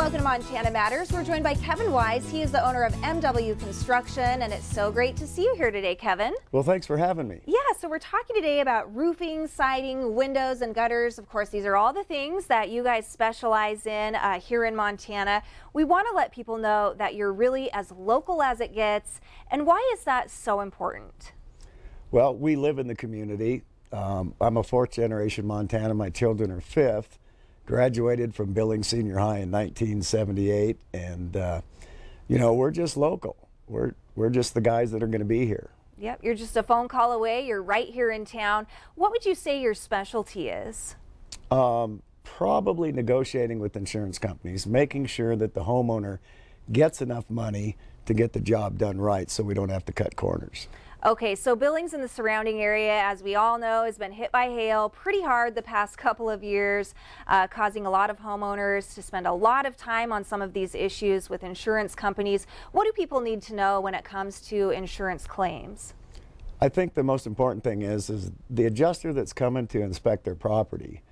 welcome to Montana Matters. We're joined by Kevin Wise. He is the owner of MW Construction, and it's so great to see you here today, Kevin. Well, thanks for having me. Yeah, so we're talking today about roofing, siding, windows, and gutters. Of course, these are all the things that you guys specialize in here in Montana. We want to let people know that you're really as local as it gets. And why is that so important? Well, we live in the community. I'm a fourth generation Montana. My children are fifth. Graduated from Billings Senior High in 1978, and you know, we're just local. We're just the guys that are going to be here. Yep, you're just a phone call away. You're right here in town. What would you say your specialty is? Probably negotiating with insurance companies, making sure that the homeowner gets enough money to get the job done right, so we don't have to cut corners. Okay, so Billings and the surrounding area, as we all know, has been hit by hail pretty hard the past couple of years, causing a lot of homeowners to spend a lot of time on some of these issues with insurance companies. What do people need to know when it comes to insurance claims? I think the most important thing is the adjuster that's coming to inspect their property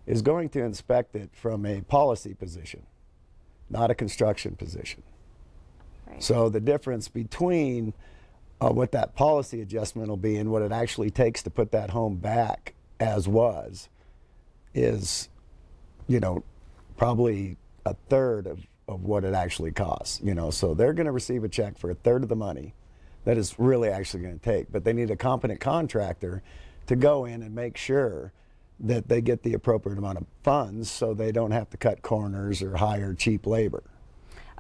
is going to inspect it from a policy position, not a construction position. Right. So the difference between what that policy adjustment will be and what it actually takes to put that home back as was is, you know, probably a third of what it actually costs, you know. So they're going to receive a check for a third of the money that is really actually going to take, but they need a competent contractor to go in and make sure that they get the appropriate amount of funds so they don't have to cut corners or hire cheap labor.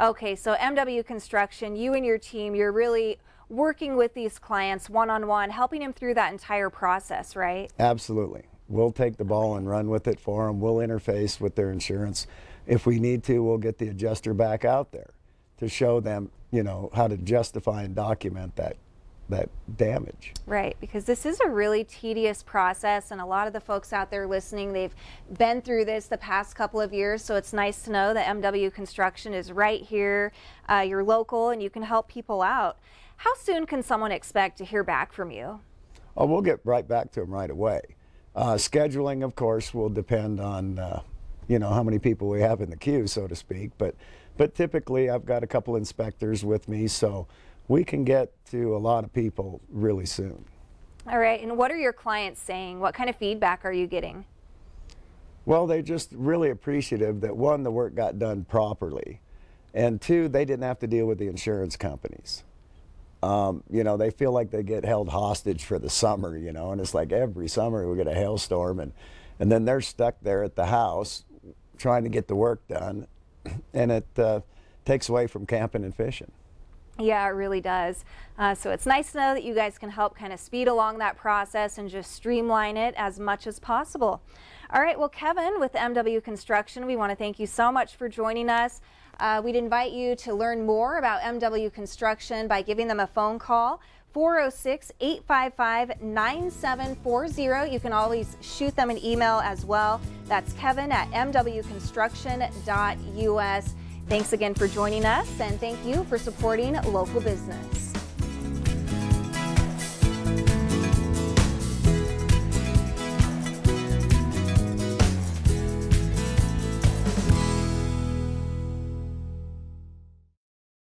Okay, so MW Construction, you and your team, you're really working with these clients one-on-one, helping them through that entire process, right? Absolutely. We'll take the ball and run with it for them. We'll interface with their insurance. If we need to, we'll get the adjuster back out there to show them, you know, how to justify and document that damage. Right, because this is a really tedious process, and a lot of the folks out there listening, they've been through this the past couple of years, so it's nice to know that MW Construction is right here, you're local, and you can help people out. How soon can someone expect to hear back from you? Oh, we'll get right back to them right away. Scheduling, of course, will depend on you know, how many people we have in the queue, so to speak, but typically I've got a couple inspectors with me, so we can get to a lot of people really soon. All right, and what are your clients saying? What kind of feedback are you getting? Well, they're just really appreciative that, one, the work got done properly, and two, they didn't have to deal with the insurance companies. You know, they feel like they get held hostage for the summer, you know, and it's like every summer we get a hailstorm, and then they're stuck there at the house trying to get the work done, and it takes away from camping and fishing. Yeah, it really does. So it's nice to know that you guys can help kind of speed along that process and just streamline it as much as possible. All right, well, Kevin with MW Construction, we want to thank you so much for joining us. We'd invite you to learn more about MW Construction by giving them a phone call, 406-855-9740. You can always shoot them an email as well. That's kevin@mwconstruction.us. Thanks again for joining us, and thank you for supporting local business.